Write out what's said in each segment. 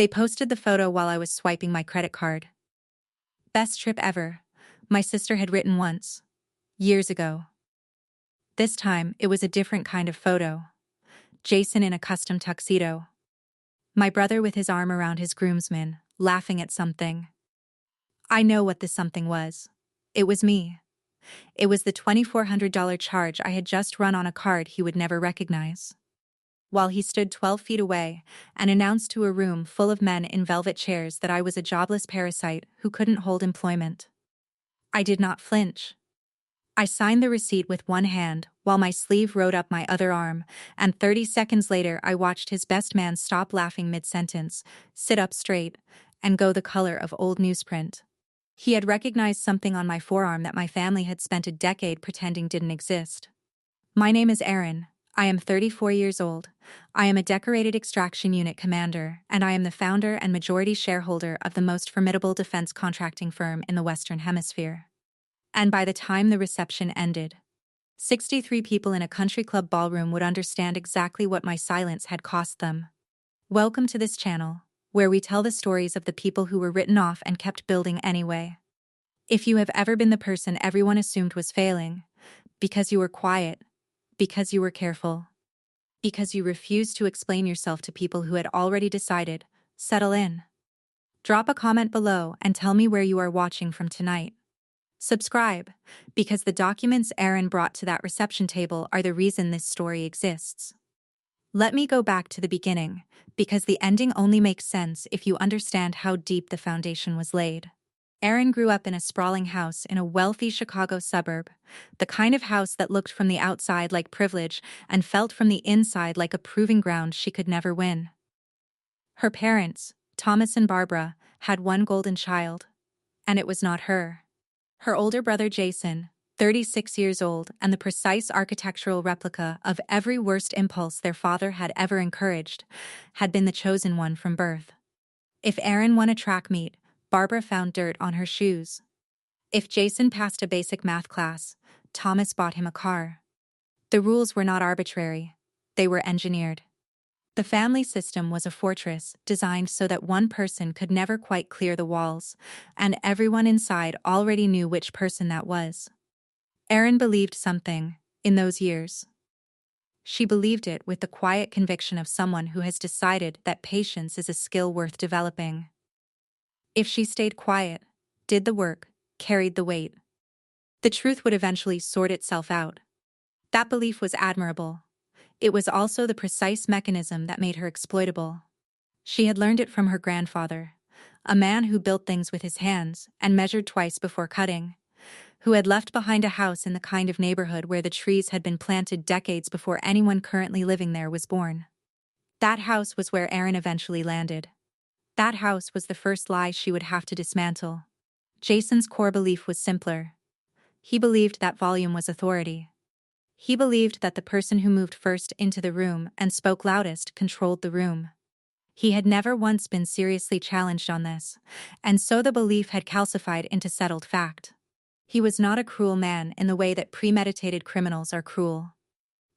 They posted the photo while I was swiping my credit card. Best trip ever, my sister had written once. Years ago. This time, it was a different kind of photo. Jason in a custom tuxedo. My brother with his arm around his groomsmen, laughing at something. I know what this something was. It was me. It was the $2,400 charge I had just run on a card he would never recognize. While he stood 12 feet away and announced to a room full of men in velvet chairs that I was a jobless parasite who couldn't hold employment. I did not flinch. I signed the receipt with one hand while my sleeve rode up my other arm, and 30 seconds later I watched his best man stop laughing mid-sentence, sit up straight, and go the color of old newsprint. He had recognized something on my forearm that my family had spent a decade pretending didn't exist. My name is Aaron. I am 34 years old. I am a decorated extraction unit commander, and I am the founder and majority shareholder of the most formidable defense contracting firm in the Western Hemisphere. And by the time the reception ended, 63 people in a country club ballroom would understand exactly what my silence had cost them. Welcome to this channel, where we tell the stories of the people who were written off and kept building anyway. If you have ever been the person everyone assumed was failing, because you were quiet, because you were careful, because you refused to explain yourself to people who had already decided, settle in. Drop a comment below and tell me where you are watching from tonight. Subscribe, because the documents Aaron brought to that reception table are the reason this story exists. Let me go back to the beginning, because the ending only makes sense if you understand how deep the foundation was laid. Aaron grew up in a sprawling house in a wealthy Chicago suburb, the kind of house that looked from the outside like privilege and felt from the inside like a proving ground she could never win. Her parents, Thomas and Barbara, had one golden child, and it was not her. Her older brother Jason, 36 years old and the precise architectural replica of every worst impulse their father had ever encouraged, had been the chosen one from birth. If Aaron won a track meet, Barbara found dirt on her shoes. If Jason passed a basic math class, Thomas bought him a car. The rules were not arbitrary. They were engineered. The family system was a fortress designed so that one person could never quite clear the walls, and everyone inside already knew which person that was. Aaron believed something, in those years. She believed it with the quiet conviction of someone who has decided that patience is a skill worth developing. If she stayed quiet, did the work, carried the weight, the truth would eventually sort itself out. That belief was admirable. It was also the precise mechanism that made her exploitable. She had learned it from her grandfather, a man who built things with his hands and measured twice before cutting, who had left behind a house in the kind of neighborhood where the trees had been planted decades before anyone currently living there was born. That house was where Aaron eventually landed. That house was the first lie she would have to dismantle. Jason's core belief was simpler. He believed that volume was authority. He believed that the person who moved first into the room and spoke loudest controlled the room. He had never once been seriously challenged on this, and so the belief had calcified into settled fact. He was not a cruel man in the way that premeditated criminals are cruel.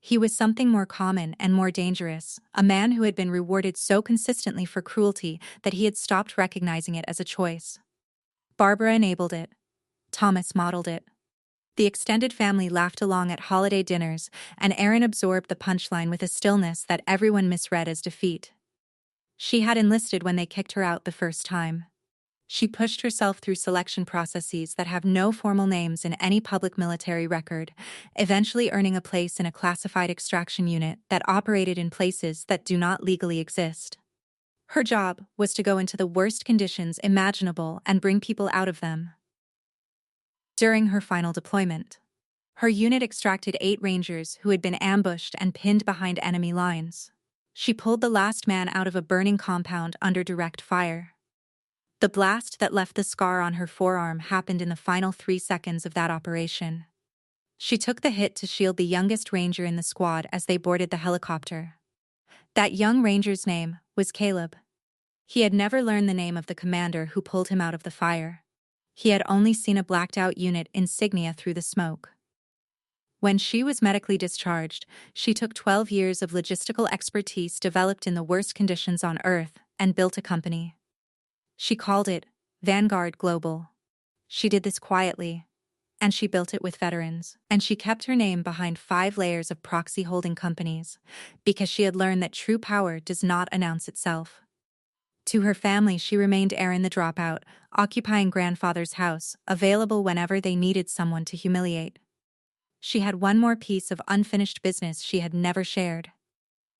He was something more common and more dangerous, a man who had been rewarded so consistently for cruelty that he had stopped recognizing it as a choice. Barbara enabled it. Thomas modeled it. The extended family laughed along at holiday dinners, and Aaron absorbed the punchline with a stillness that everyone misread as defeat. She had enlisted when they kicked her out the first time. She pushed herself through selection processes that have no formal names in any public military record, eventually earning a place in a classified extraction unit that operated in places that do not legally exist. Her job was to go into the worst conditions imaginable and bring people out of them. During her final deployment, her unit extracted 8 Rangers who had been ambushed and pinned behind enemy lines. She pulled the last man out of a burning compound under direct fire. The blast that left the scar on her forearm happened in the final 3 seconds of that operation. She took the hit to shield the youngest Ranger in the squad as they boarded the helicopter. That young Ranger's name was Caleb. He had never learned the name of the commander who pulled him out of the fire. He had only seen a blacked-out unit insignia through the smoke. When she was medically discharged, she took 12 years of logistical expertise developed in the worst conditions on Earth and built a company. She called it Vanguard Global. She did this quietly, and she built it with veterans. And she kept her name behind 5 layers of proxy holding companies, because she had learned that true power does not announce itself. To her family, she remained Erin the dropout, occupying grandfather's house, available whenever they needed someone to humiliate. She had one more piece of unfinished business she had never shared.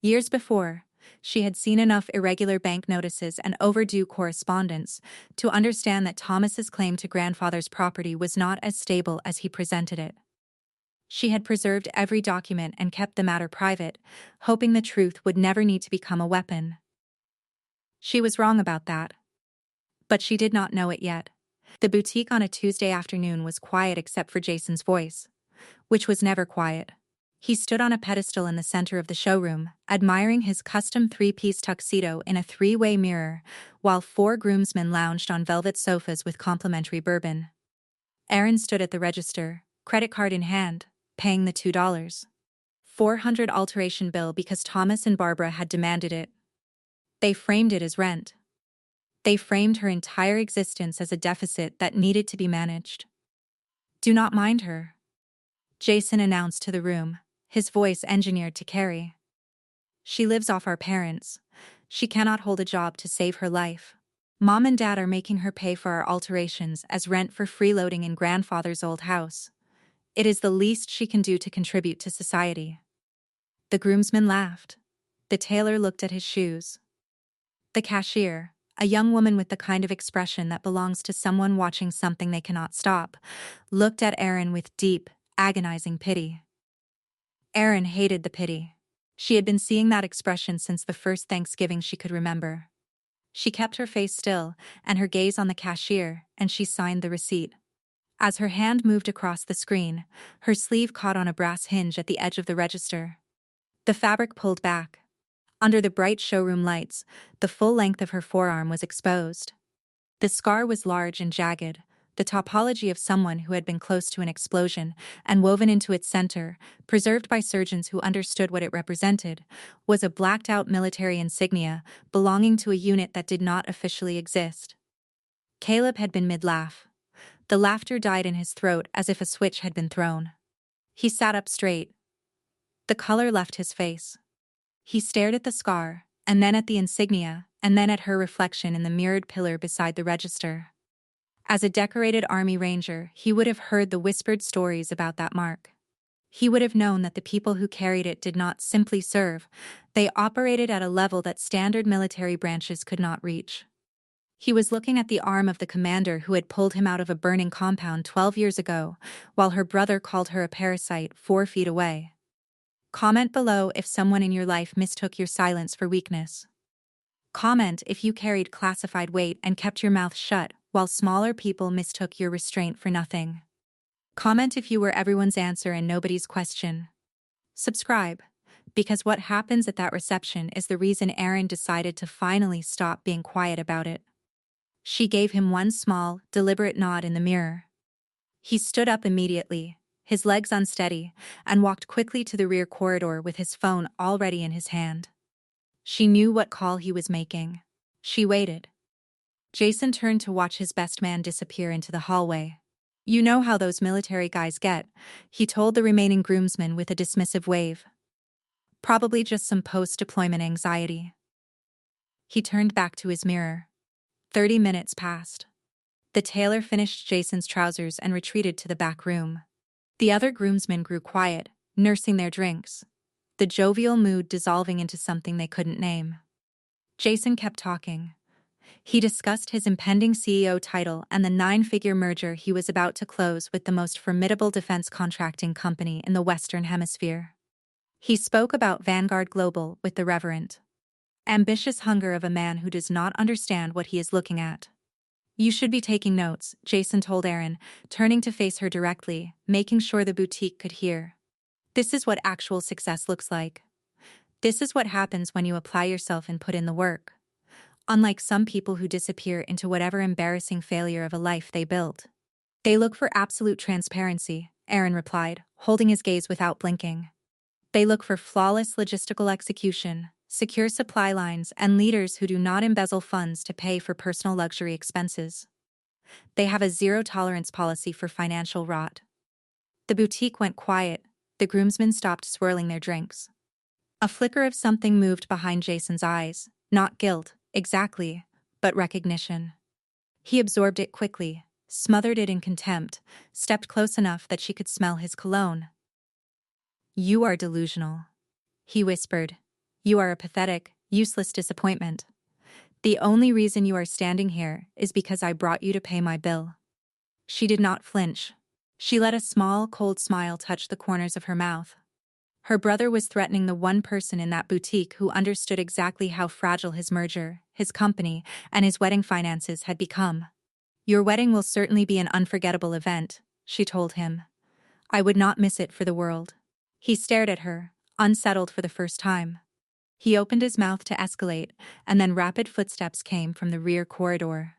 Years before, she had seen enough irregular bank notices and overdue correspondence to understand that Thomas's claim to grandfather's property was not as stable as he presented it. She had preserved every document and kept the matter private, hoping the truth would never need to become a weapon. She was wrong about that. But she did not know it yet. The boutique on a Tuesday afternoon was quiet except for Jason's voice, which was never quiet. He stood on a pedestal in the center of the showroom, admiring his custom 3-piece tuxedo in a 3-way mirror, while 4 groomsmen lounged on velvet sofas with complimentary bourbon. Erin stood at the register, credit card in hand, paying the $2.400 alteration bill because Thomas and Barbara had demanded it. They framed it as rent. They framed her entire existence as a deficit that needed to be managed. "Do not mind her," Jason announced to the room, his voice engineered to carry. "She lives off our parents. She cannot hold a job to save her life. Mom and Dad are making her pay for our alterations as rent for freeloading in grandfather's old house. It is the least she can do to contribute to society." The groomsmen laughed. The tailor looked at his shoes. The cashier, a young woman with the kind of expression that belongs to someone watching something they cannot stop, looked at Erin with deep, agonizing pity. Erin hated the pity. She had been seeing that expression since the first Thanksgiving she could remember. She kept her face still and her gaze on the cashier, and she signed the receipt. As her hand moved across the screen, her sleeve caught on a brass hinge at the edge of the register. The fabric pulled back. Under the bright showroom lights, the full length of her forearm was exposed. The scar was large and jagged, the topology of someone who had been close to an explosion, and woven into its center, preserved by surgeons who understood what it represented, was a blacked-out military insignia belonging to a unit that did not officially exist. Caleb had been mid-laugh. The laughter died in his throat as if a switch had been thrown. He sat up straight. The color left his face. He stared at the scar, and then at the insignia, and then at her reflection in the mirrored pillar beside the register. As a decorated Army Ranger, he would have heard the whispered stories about that mark. He would have known that the people who carried it did not simply serve, they operated at a level that standard military branches could not reach. He was looking at the arm of the commander who had pulled him out of a burning compound 12 years ago, while her brother called her a parasite 4 feet away. Comment below if someone in your life mistook your silence for weakness. Comment if you carried classified weight and kept your mouth shut, while smaller people mistook your restraint for nothing. Comment if you were everyone's answer and nobody's question. Subscribe, because what happens at that reception is the reason Erin decided to finally stop being quiet about it. She gave him one small, deliberate nod in the mirror. He stood up immediately, his legs unsteady, and walked quickly to the rear corridor with his phone already in his hand. She knew what call he was making. She waited. Jason turned to watch his best man disappear into the hallway. "You know how those military guys get," he told the remaining groomsmen with a dismissive wave. "Probably just some post-deployment anxiety." He turned back to his mirror. 30 minutes passed. The tailor finished Jason's trousers and retreated to the back room. The other groomsmen grew quiet, nursing their drinks, the jovial mood dissolving into something they couldn't name. Jason kept talking. He discussed his impending CEO title and the 9-figure merger he was about to close with the most formidable defense contracting company in the Western Hemisphere. He spoke about Vanguard Global with the reverent, ambitious hunger of a man who does not understand what he is looking at. "You should be taking notes," Jason told Erin, turning to face her directly, making sure the boutique could hear. "This is what actual success looks like. This is what happens when you apply yourself and put in the work. Unlike some people who disappear into whatever embarrassing failure of a life they built." "They look for absolute transparency," Erin replied, holding his gaze without blinking. "They look for flawless logistical execution, secure supply lines, and leaders who do not embezzle funds to pay for personal luxury expenses. They have a zero-tolerance policy for financial rot. The boutique went quiet. The groomsmen stopped swirling their drinks. A flicker of something moved behind Jason's eyes, not guilt, exactly, but recognition. He absorbed it quickly, smothered it in contempt, stepped close enough that she could smell his cologne. "You are delusional," he whispered. "You are a pathetic, useless disappointment. The only reason you are standing here is because I brought you to pay my bill." She did not flinch. She let a small, cold smile touch the corners of her mouth. Her brother was threatening the one person in that boutique who understood exactly how fragile his merger, his company, and his wedding finances had become. "Your wedding will certainly be an unforgettable event," she told him. "I would not miss it for the world." He stared at her, unsettled for the first time. He opened his mouth to escalate, and then rapid footsteps came from the rear corridor.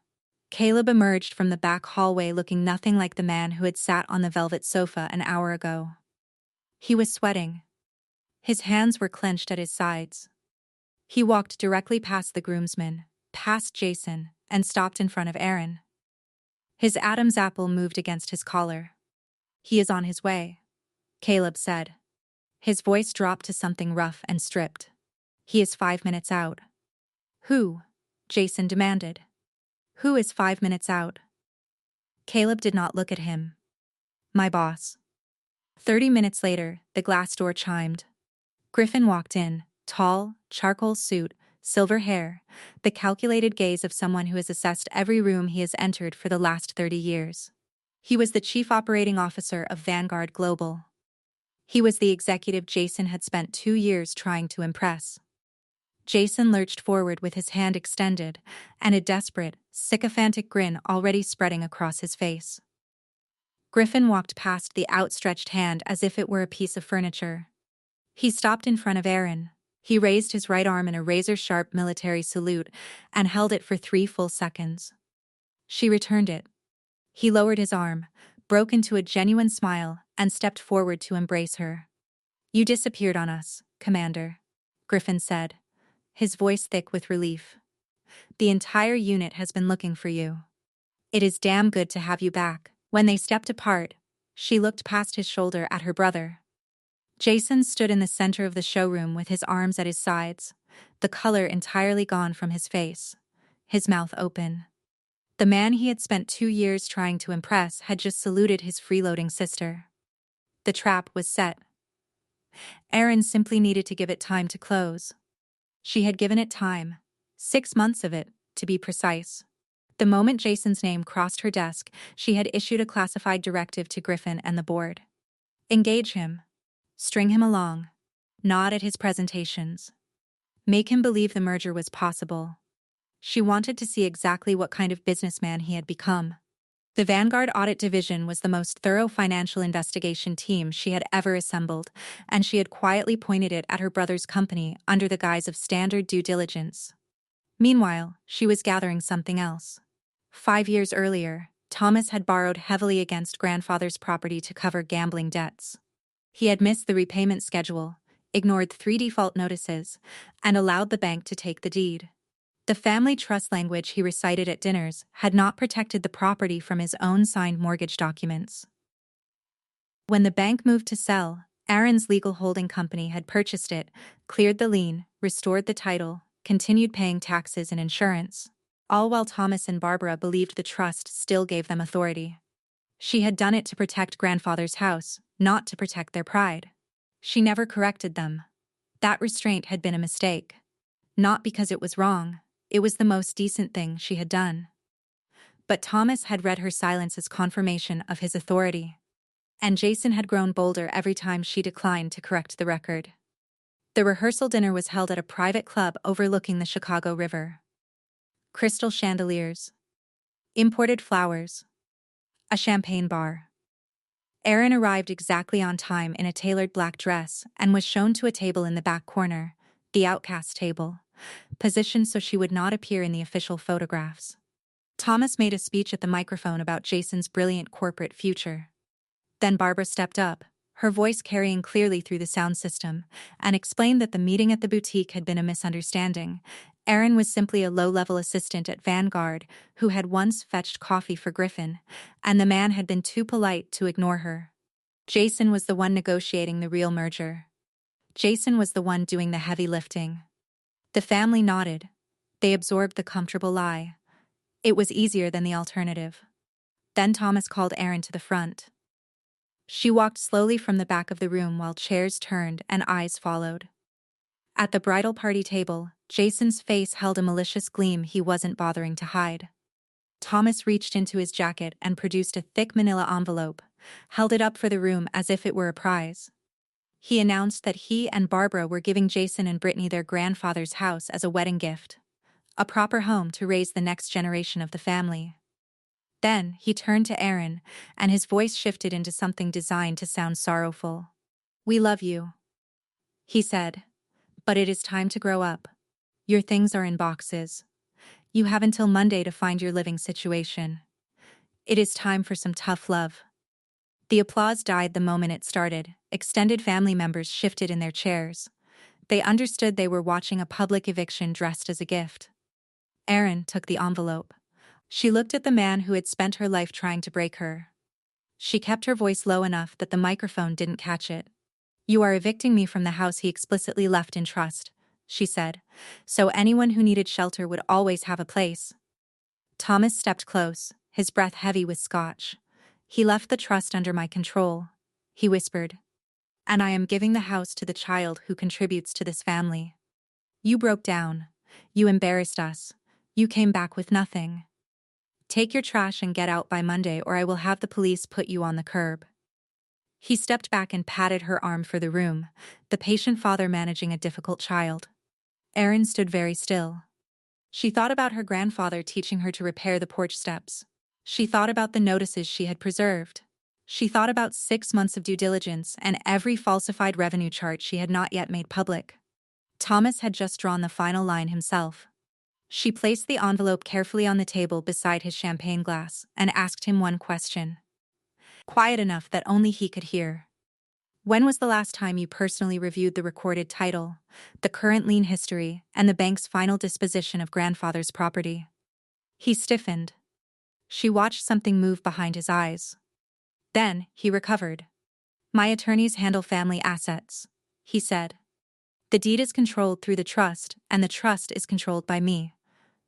Caleb emerged from the back hallway looking nothing like the man who had sat on the velvet sofa an hour ago. He was sweating. His hands were clenched at his sides. He walked directly past the groomsmen, past Jason, and stopped in front of Aaron. His Adam's apple moved against his collar. "He is on his way," Caleb said. His voice dropped to something rough and stripped. "He is 5 minutes out." "Who?" Jason demanded. "Who is 5 minutes out?" Caleb did not look at him. "My boss." 30 minutes later, the glass door chimed. Griffin walked in, tall, charcoal suit, silver hair, the calculated gaze of someone who has assessed every room he has entered for the last 30 years. He was the chief operating officer of Vanguard Global. He was the executive Jason had spent 2 years trying to impress. Jason lurched forward with his hand extended, and a desperate, sycophantic grin already spreading across his face. Griffin walked past the outstretched hand as if it were a piece of furniture. He stopped in front of Aaron. He raised his right arm in a razor-sharp military salute and held it for 3 full seconds. She returned it. He lowered his arm, broke into a genuine smile, and stepped forward to embrace her. "You disappeared on us, Commander," Griffin said, his voice thick with relief. "The entire unit has been looking for you. It is damn good to have you back." When they stepped apart, she looked past his shoulder at her brother. Jason stood in the center of the showroom with his arms at his sides, the color entirely gone from his face, his mouth open. The man he had spent 2 years trying to impress had just saluted his freeloading sister. The trap was set. Aaron simply needed to give it time to close. She had given it time, 6 months of it, to be precise. The moment Jason's name crossed her desk, she had issued a classified directive to Griffin and the board. Engage him. String him along. Nod at his presentations. Make him believe the merger was possible. She wanted to see exactly what kind of businessman he had become. The Vanguard Audit Division was the most thorough financial investigation team she had ever assembled, and she had quietly pointed it at her brother's company under the guise of standard due diligence. Meanwhile, she was gathering something else. 5 years earlier, Thomas had borrowed heavily against grandfather's property to cover gambling debts. He had missed the repayment schedule, ignored 3 default notices, and allowed the bank to take the deed. The family trust language he recited at dinners had not protected the property from his own signed mortgage documents. When the bank moved to sell, Aaron's legal holding company had purchased it, cleared the lien, restored the title, continued paying taxes and insurance, all while Thomas and Barbara believed the trust still gave them authority. She had done it to protect grandfather's house, not to protect their pride. She never corrected them. That restraint had been a mistake. Not because it was wrong, it was the most decent thing she had done. But Thomas had read her silence as confirmation of his authority. And Jason had grown bolder every time she declined to correct the record. The rehearsal dinner was held at a private club overlooking the Chicago River. Crystal chandeliers. Imported flowers. A champagne bar. Aaron arrived exactly on time in a tailored black dress and was shown to a table in the back corner, the outcast table, positioned so she would not appear in the official photographs. Thomas made a speech at the microphone about Jason's brilliant corporate future. Then Barbara stepped up, her voice carrying clearly through the sound system, and explained that the meeting at the boutique had been a misunderstanding. Erin was simply a low-level assistant at Vanguard who had once fetched coffee for Griffin, and the man had been too polite to ignore her. Jason was the one negotiating the real merger. Jason was the one doing the heavy lifting. The family nodded. They absorbed the comfortable lie. It was easier than the alternative. Then Thomas called Erin to the front. She walked slowly from the back of the room while chairs turned and eyes followed. At the bridal party table, Jason's face held a malicious gleam he wasn't bothering to hide. Thomas reached into his jacket and produced a thick manila envelope, held it up for the room as if it were a prize. He announced that he and Barbara were giving Jason and Brittany their grandfather's house as a wedding gift, a proper home to raise the next generation of the family. Then, he turned to Erin, and his voice shifted into something designed to sound sorrowful. "We love you," he said, "but it is time to grow up. Your things are in boxes. You have until Monday to find your living situation. It is time for some tough love." The applause died the moment it started. Extended family members shifted in their chairs. They understood they were watching a public eviction dressed as a gift. Erin took the envelope. She looked at the man who had spent her life trying to break her. She kept her voice low enough that the microphone didn't catch it. "You are evicting me from the house he explicitly left in trust," she said, "so anyone who needed shelter would always have a place." Thomas stepped close, his breath heavy with scotch. "He left the trust under my control," he whispered. "And I am giving the house to the child who contributes to this family. You broke down. You embarrassed us. You came back with nothing. Take your trash and get out by Monday, or I will have the police put you on the curb." He stepped back and patted her arm for the room, the patient father managing a difficult child. Erin stood very still. She thought about her grandfather teaching her to repair the porch steps. She thought about the notices she had preserved. She thought about 6 months of due diligence and every falsified revenue chart she had not yet made public. Thomas had just drawn the final line himself. She placed the envelope carefully on the table beside his champagne glass and asked him one question. Quiet enough that only he could hear. "When was the last time you personally reviewed the recorded title, the current lien history, and the bank's final disposition of grandfather's property?" He stiffened. She watched something move behind his eyes. Then, he recovered. "My attorneys handle family assets," he said. "The deed is controlled through the trust, and the trust is controlled by me."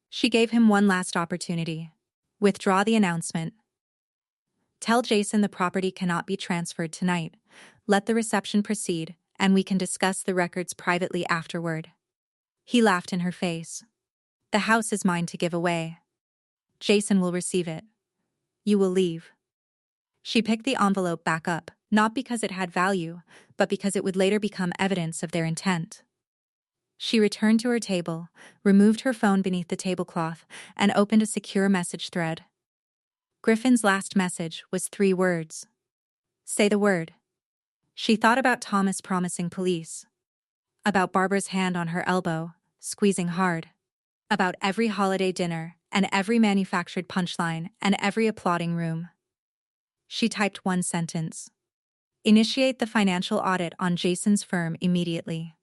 She gave him one last opportunity. "Withdraw the announcement. Tell Jason the property cannot be transferred tonight. Let the reception proceed, and we can discuss the records privately afterward." He laughed in her face. "The house is mine to give away. Jason will receive it. You will leave." She picked the envelope back up, not because it had value, but because it would later become evidence of their intent. She returned to her table, removed her phone beneath the tablecloth, and opened a secure message thread. Griffin's last message was 3 words. "Say the word." She thought about Thomas promising police. About Barbara's hand on her elbow, squeezing hard. About every holiday dinner, and every manufactured punchline, and every applauding room. She typed one sentence. "Initiate the financial audit on Jason's firm immediately."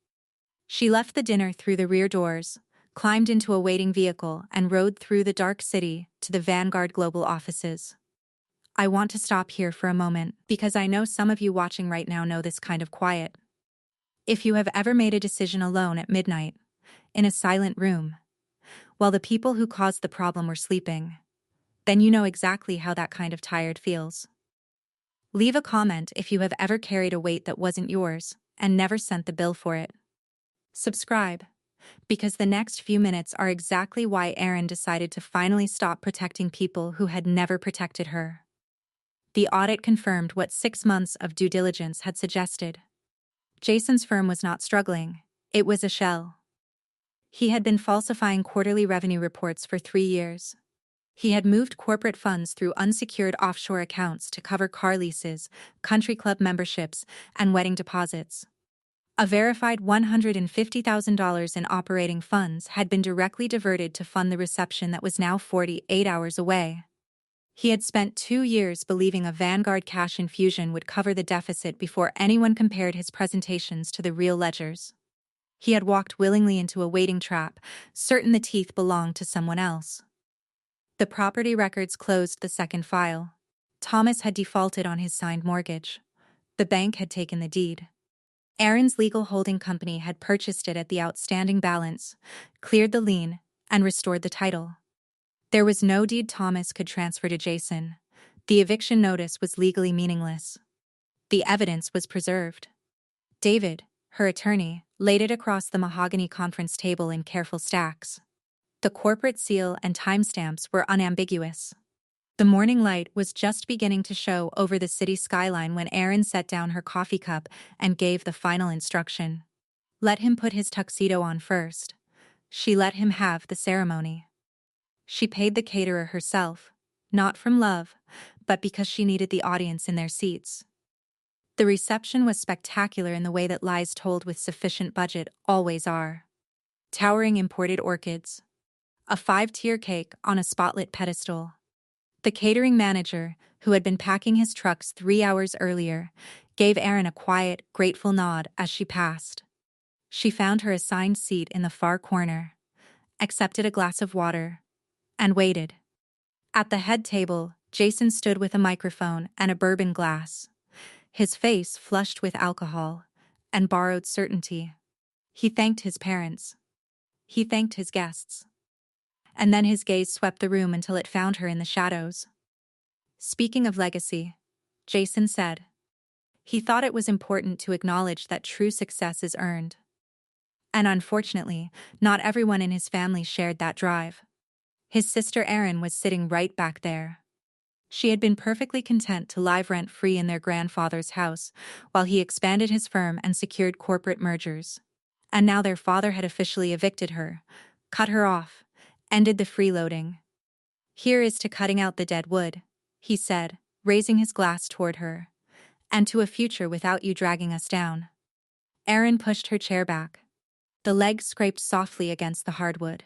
She left the dinner through the rear doors, climbed into a waiting vehicle, and rode through the dark city to the Vanguard Global offices. I want to stop here for a moment, because I know some of you watching right now know this kind of quiet. If you have ever made a decision alone at midnight, in a silent room, while the people who caused the problem were sleeping, then you know exactly how that kind of tired feels. Leave a comment if you have ever carried a weight that wasn't yours, and never sent the bill for it. Subscribe, because the next few minutes are exactly why Erin decided to finally stop protecting people who had never protected her. The audit confirmed what 6 months of due diligence had suggested. Jason's firm was not struggling, it was a shell. He had been falsifying quarterly revenue reports for 3 years. He had moved corporate funds through unsecured offshore accounts to cover car leases, country club memberships, and wedding deposits. A verified $150,000 in operating funds had been directly diverted to fund the reception that was now 48 hours away. He had spent 2 years believing a Vanguard cash infusion would cover the deficit before anyone compared his presentations to the real ledgers. He had walked willingly into a waiting trap, certain the teeth belonged to someone else. The property records closed the second file. Thomas had defaulted on his signed mortgage. The bank had taken the deed. Aaron's legal holding company had purchased it at the outstanding balance, cleared the lien, and restored the title. There was no deed Thomas could transfer to Jason. The eviction notice was legally meaningless. The evidence was preserved. David, her attorney, laid it across the mahogany conference table in careful stacks. The corporate seal and timestamps were unambiguous. The morning light was just beginning to show over the city skyline when Erin set down her coffee cup and gave the final instruction. Let him put his tuxedo on first. She let him have the ceremony. She paid the caterer herself, not from love, but because she needed the audience in their seats. The reception was spectacular in the way that lies told with sufficient budget always are. Towering imported orchids. A 5-tier cake on a spotlit pedestal. The catering manager, who had been packing his trucks 3 hours earlier, gave Erin a quiet, grateful nod as she passed. She found her assigned seat in the far corner, accepted a glass of water, and waited. At the head table, Jason stood with a microphone and a bourbon glass, his face flushed with alcohol and borrowed certainty. He thanked his parents. He thanked his guests. And then his gaze swept the room until it found her in the shadows. Speaking of legacy, Jason said. He thought it was important to acknowledge that true success is earned. And unfortunately, not everyone in his family shared that drive. His sister Erin was sitting right back there. She had been perfectly content to live rent-free in their grandfather's house while he expanded his firm and secured corporate mergers. And now their father had officially evicted her, cut her off, ended the freeloading. Here is to cutting out the dead wood, he said, raising his glass toward her. And to a future without you dragging us down. Erin pushed her chair back. The legs scraped softly against the hardwood.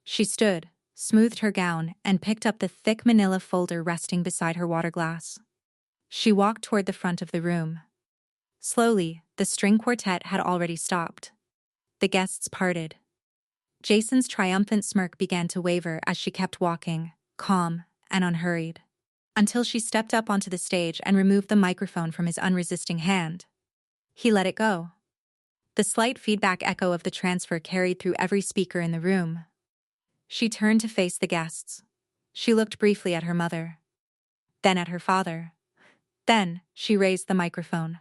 She stood, smoothed her gown, and picked up the thick manila folder resting beside her water glass. She walked toward the front of the room. Slowly, the string quartet had already stopped. The guests parted. Jason's triumphant smirk began to waver as she kept walking, calm and unhurried, until she stepped up onto the stage and removed the microphone from his unresisting hand. He let it go. The slight feedback echo of the transfer carried through every speaker in the room. She turned to face the guests. She looked briefly at her mother. Then at her father. Then, she raised the microphone.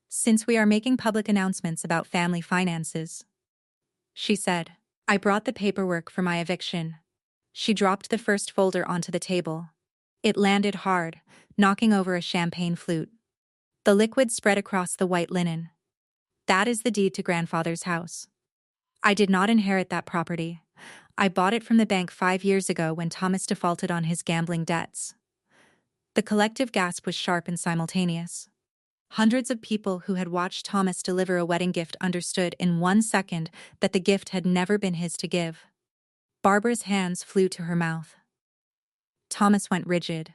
Since we are making public announcements about family finances, she said, I brought the paperwork for my eviction. She dropped the first folder onto the table. It landed hard, knocking over a champagne flute. The liquid spread across the white linen. That is the deed to grandfather's house. I did not inherit that property. I bought it from the bank 5 years ago when Thomas defaulted on his gambling debts. The collective gasp was sharp and simultaneous. Hundreds of people who had watched Thomas deliver a wedding gift understood in 1 second that the gift had never been his to give. Barbara's hands flew to her mouth. Thomas went rigid.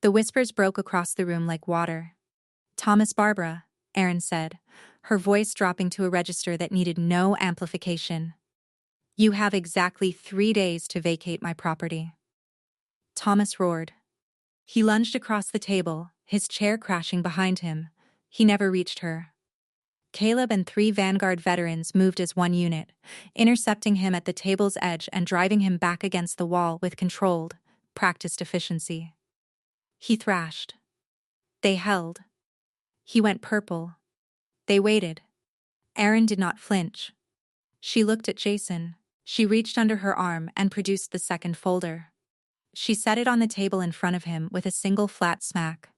The whispers broke across the room like water. Thomas Barbara, Erin said, her voice dropping to a register that needed no amplification. You have exactly 3 days to vacate my property. Thomas roared. He lunged across the table, his chair crashing behind him. He never reached her. Caleb and 3 Vanguard veterans moved as one unit, intercepting him at the table's edge and driving him back against the wall with controlled, practiced efficiency. He thrashed. They held. He went purple. They waited. Erin did not flinch. She looked at Jason. She reached under her arm and produced the second folder. She set it on the table in front of him with a single flat smack.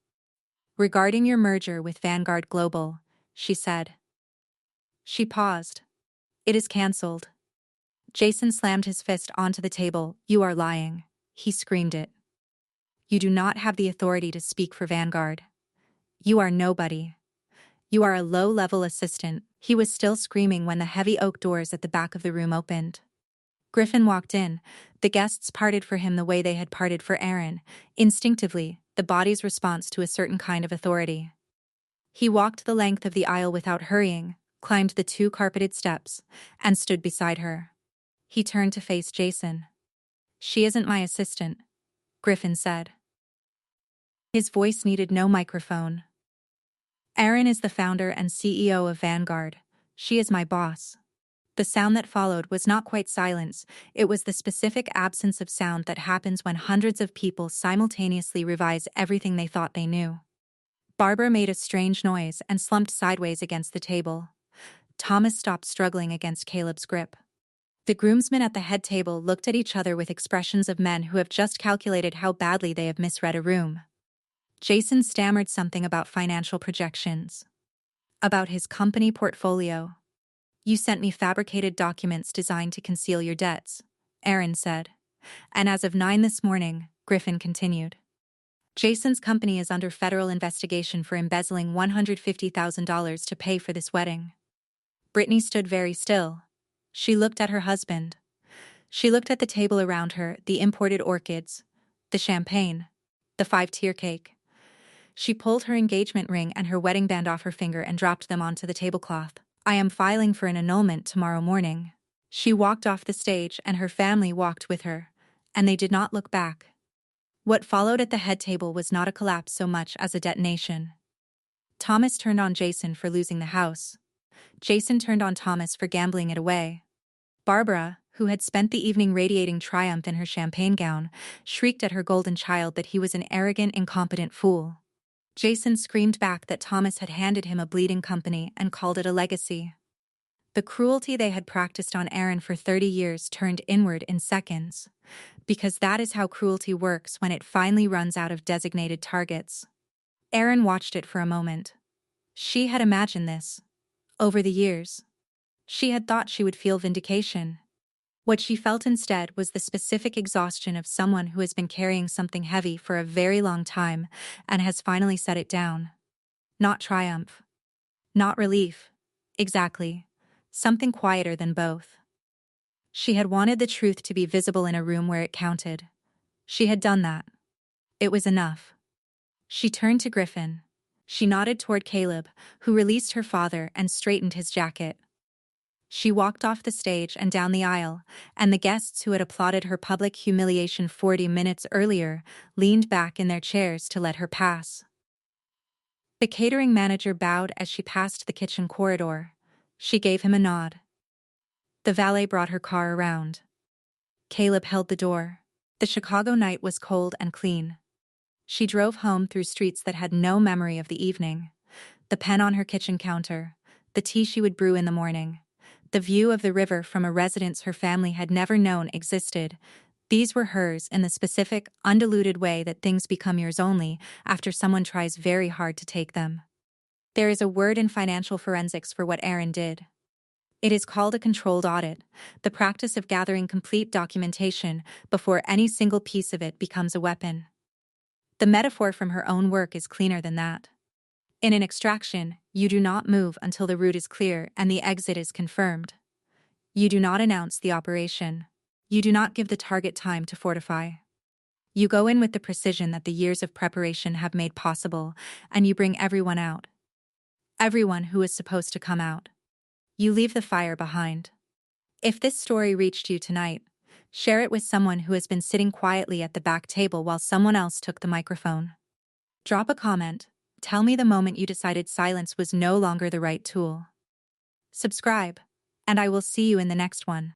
Regarding your merger with Vanguard Global, she said. She paused. It is cancelled. Jason slammed his fist onto the table. You are lying. He screamed it. You do not have the authority to speak for Vanguard. You are nobody. You are a low-level assistant. He was still screaming when the heavy oak doors at the back of the room opened. Griffin walked in. The guests parted for him the way they had parted for Aaron, instinctively, the body's response to a certain kind of authority. He walked the length of the aisle without hurrying, climbed the 2 carpeted steps, and stood beside her. He turned to face Jason. "She isn't my assistant," Griffin said. His voice needed no microphone. "Aaron is the founder and CEO of Vanguard. She is my boss." The sound that followed was not quite silence, it was the specific absence of sound that happens when hundreds of people simultaneously revise everything they thought they knew. Barbara made a strange noise and slumped sideways against the table. Thomas stopped struggling against Caleb's grip. The groomsmen at the head table looked at each other with expressions of men who have just calculated how badly they have misread a room. Jason stammered something about financial projections. About his company portfolio. "You sent me fabricated documents designed to conceal your debts," Aaron said. "And as of 9 this morning," Griffin continued, "Jason's company is under federal investigation for embezzling $150,000 to pay for this wedding." Brittany stood very still. She looked at her husband. She looked at the table around her, the imported orchids, the champagne, the 5-tier cake. She pulled her engagement ring and her wedding band off her finger and dropped them onto the tablecloth. "I am filing for an annulment tomorrow morning." She walked off the stage and her family walked with her, and they did not look back. What followed at the head table was not a collapse so much as a detonation. Thomas turned on Jason for losing the house. Jason turned on Thomas for gambling it away. Barbara, who had spent the evening radiating triumph in her champagne gown, shrieked at her golden child that he was an arrogant, incompetent fool. Jason screamed back that Thomas had handed him a bleeding company and called it a legacy. The cruelty they had practiced on Aaron for 30 years turned inward in seconds. Because that is how cruelty works when it finally runs out of designated targets. Aaron watched it for a moment. She had imagined this. Over the years. She had thought she would feel vindication. What she felt instead was the specific exhaustion of someone who has been carrying something heavy for a very long time and has finally set it down. Not triumph. Not relief. Exactly. Something quieter than both. She had wanted the truth to be visible in a room where it counted. She had done that. It was enough. She turned to Griffin. She nodded toward Caleb, who released her father and straightened his jacket. She walked off the stage and down the aisle, and the guests who had applauded her public humiliation 40 minutes earlier leaned back in their chairs to let her pass. The catering manager bowed as she passed the kitchen corridor. She gave him a nod. The valet brought her car around. Caleb held the door. The Chicago night was cold and clean. She drove home through streets that had no memory of the evening. The pen on her kitchen counter, the tea she would brew in the morning, the view of the river from a residence her family had never known existed. These were hers in the specific, undiluted way that things become yours only after someone tries very hard to take them. There is a word in financial forensics for what Aaron did. It is called a controlled audit, the practice of gathering complete documentation before any single piece of it becomes a weapon. The metaphor from her own work is cleaner than that. In an extraction, you do not move until the route is clear and the exit is confirmed. You do not announce the operation. You do not give the target time to fortify. You go in with the precision that the years of preparation have made possible, and you bring everyone out. Everyone who is supposed to come out. You leave the fire behind. If this story reached you tonight, share it with someone who has been sitting quietly at the back table while someone else took the microphone. Drop a comment. Tell me the moment you decided silence was no longer the right tool. Subscribe, and I will see you in the next one.